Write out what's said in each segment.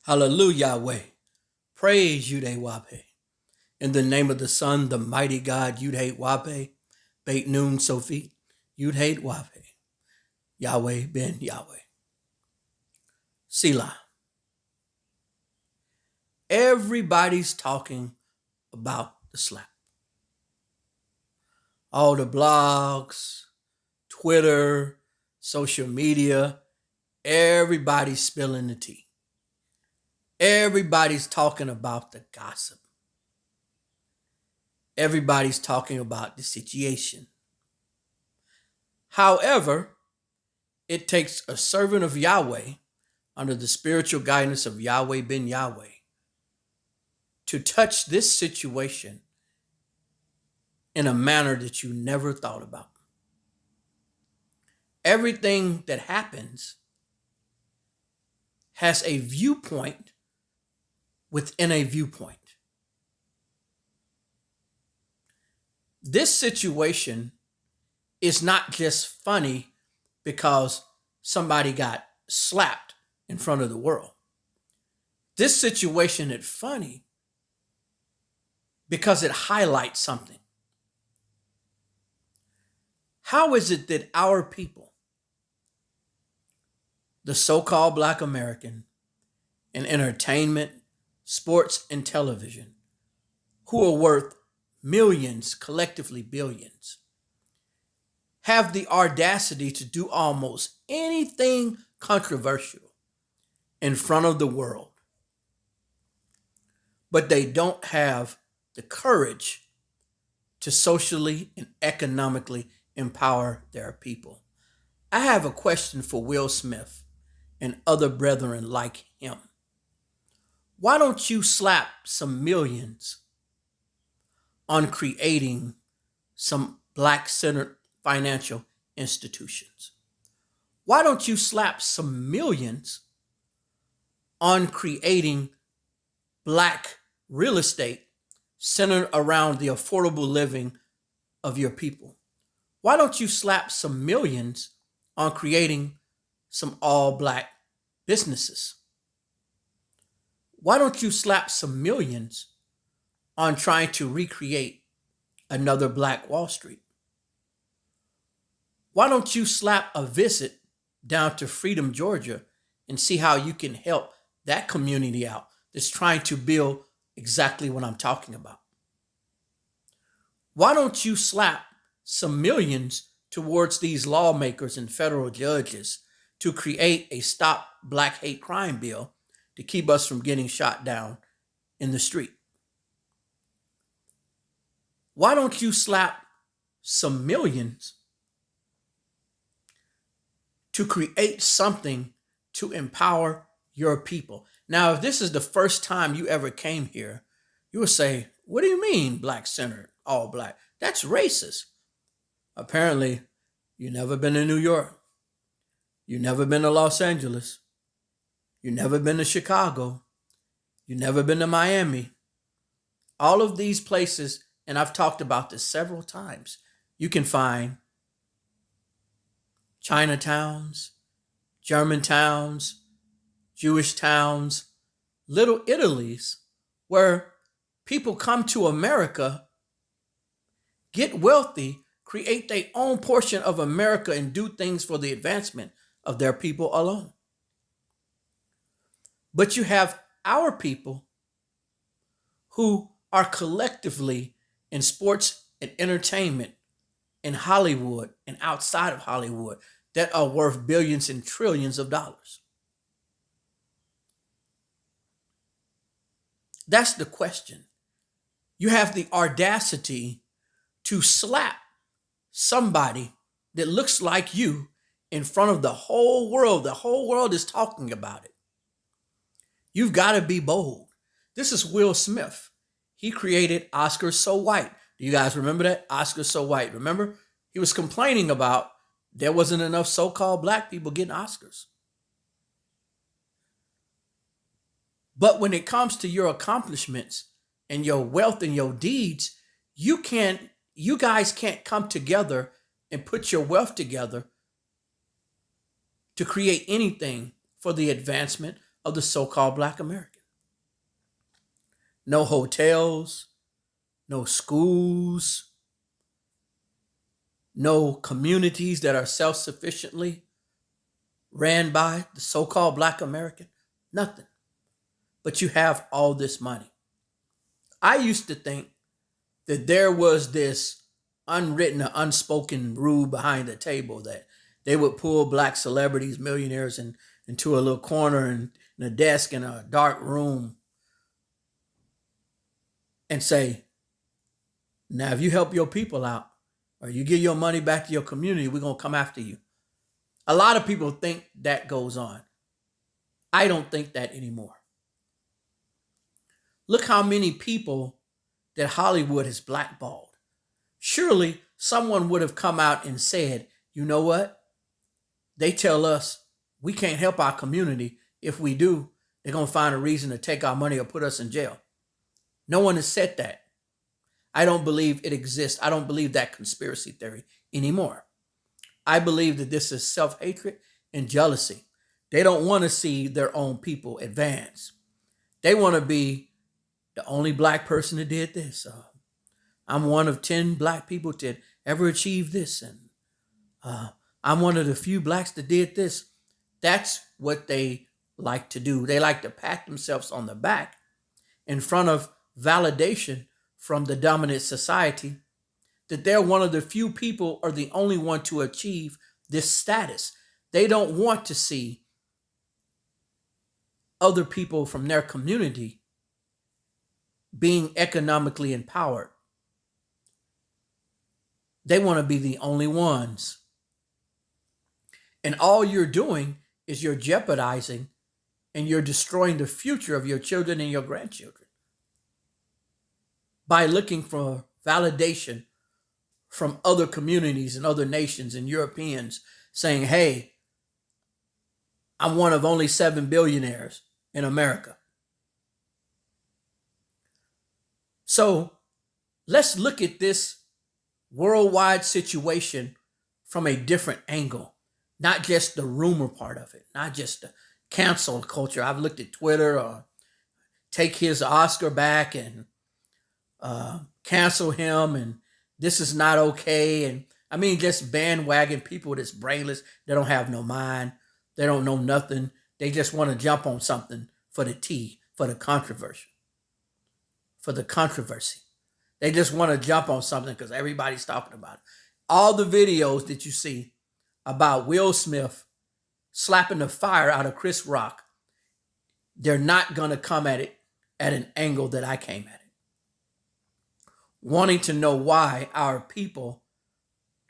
Hallelujah, Yahweh. Praise YHWH. In the name of the Son, the mighty God, YHWH. Beit Nun Sophie, YHWH. Yahweh ben Yahweh. Selah. Everybody's talking about the slap. All the blogs, Twitter, social media, everybody's spilling the tea. Everybody's talking about the gossip. Everybody's talking about the situation. However, it takes a servant of Yahweh under the spiritual guidance of Yahweh ben Yahweh to touch this situation in a manner that you never thought about. Everything that happens has a viewpoint within a viewpoint. This situation is not just funny because somebody got slapped in front of the world. This situation is funny because it highlights something. How is it that our people, the so-called Black American, in entertainment, sports, and television, who are worth millions, collectively billions, have the audacity to do almost anything controversial in front of the world, but they don't have the courage to socially and economically empower their people? I have a question for Will Smith and other brethren like him. Why don't you slap some millions on creating some Black-centered financial institutions? Why don't you slap some millions on creating Black real estate centered around the affordable living of your people? Why don't you slap some millions on creating some all-Black businesses? Why don't you slap some millions on trying to recreate another Black Wall Street? Why don't you slap a visit down to Freedom, Georgia, and see how you can help that community out that's trying to build exactly what I'm talking about? Why don't you slap some millions towards these lawmakers and federal judges to create a Stop Black Hate Crime bill to keep us from getting shot down in the street? Why don't you slap some millions to create something to empower your people? Now, if this is the first time you ever came here, you will say, what do you mean Black-centered, all Black? That's racist. Apparently, you've never been to New York. You've never been to Los Angeles. You've never been to Chicago. You've never been to Miami. All of these places, and I've talked about this several times, you can find Chinatowns, German towns, Jewish towns, little Italies, where people come to America, get wealthy, create their own portion of America, and do things for the advancement of their people alone. But you have our people who are collectively in sports and entertainment in Hollywood and outside of Hollywood that are worth billions and trillions of dollars. That's the question. You have the audacity to slap somebody that looks like you in front of the whole world. The whole world is talking about it. You've got to be bold. This is Will Smith. He created Oscar So White. Do you guys remember that? Oscar So White. Remember? He was complaining about there wasn't enough so-called Black people getting Oscars. But when it comes to your accomplishments and your wealth and your deeds, you guys can't come together and put your wealth together to create anything for the advancement of the so-called Black American. No hotels, no schools, no communities that are self-sufficiently ran by the so-called Black American, nothing. But you have all this money. I used to think that there was this unwritten or unspoken rule behind the table that they would pull Black celebrities, millionaires, into a little corner in a desk in a dark room and say, now, if you help your people out or you give your money back to your community, we're going to come after you. A lot of people think that goes on. I don't think that anymore. Look how many people that Hollywood has blackballed. Surely someone would have come out and said, you know what? They tell us we can't help our community. If we do, they're going to find a reason to take our money or put us in jail. No one has said that. I don't believe it exists. I don't believe that conspiracy theory anymore. I believe that this is self-hatred and jealousy. They don't want to see their own people advance. They want to be the only Black person that did this. I'm one of 10 Black people to ever achieve this. And I'm one of the few Blacks that did this. That's what they like to do. They like to pat themselves on the back in front of validation from the dominant society that they're one of the few people or the only one to achieve this status. They don't want to see other people from their community being economically empowered. They want to be the only ones. And all you're doing is you're jeopardizing and you're destroying the future of your children and your grandchildren by looking for validation from other communities and other nations and Europeans saying, hey, I'm one of only 7 billionaires in America. So let's look at this worldwide situation from a different angle, not just the rumor part of it, not just the cancel culture. I've looked at Twitter or take his Oscar back and cancel him and this is not okay. And I mean, just bandwagon people that's brainless. They don't have no mind. They don't know nothing. They just want to jump on something for the tea, for the controversy. They just want to jump on something because everybody's talking about it. All the videos that you see about Will Smith slapping the fire out of Chris Rock, they're not going to come at it at an angle that I came at it. Wanting to know why our people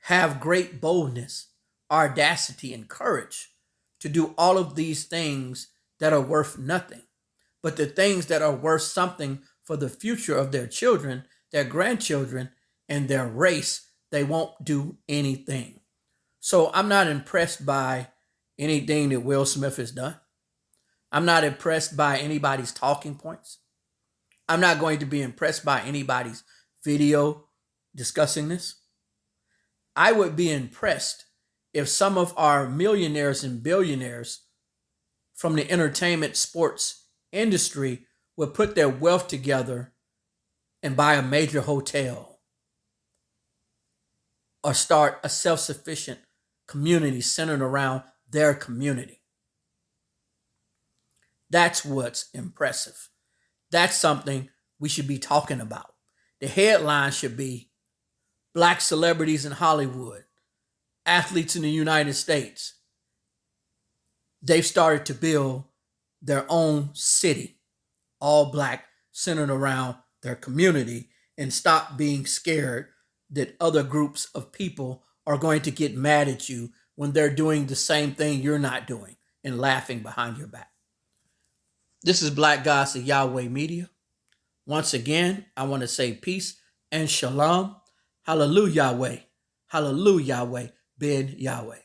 have great boldness, audacity, and courage to do all of these things that are worth nothing. But the things that are worth something for the future of their children, their grandchildren, and their race, they won't do anything. So I'm not impressed by anything that Will Smith has done. I'm not impressed by anybody's talking points. I'm not going to be impressed by anybody's video discussing this. I would be impressed if some of our millionaires and billionaires from the entertainment sports industry would put their wealth together and buy a major hotel or start a self-sufficient community centered around their community. That's what's impressive. That's something we should be talking about. The headline should be Black celebrities in Hollywood, athletes in the United States. They've started to build their own city, all Black, centered around their community, and stop being scared that other groups of people are going to get mad at you when they're doing the same thing you're not doing and laughing behind your back. This is Black Gods of Yahweh Media. Once again, I want to say peace and shalom. Hallelujah, Yahweh. Hallelujah, Yahweh. Ben Yahweh.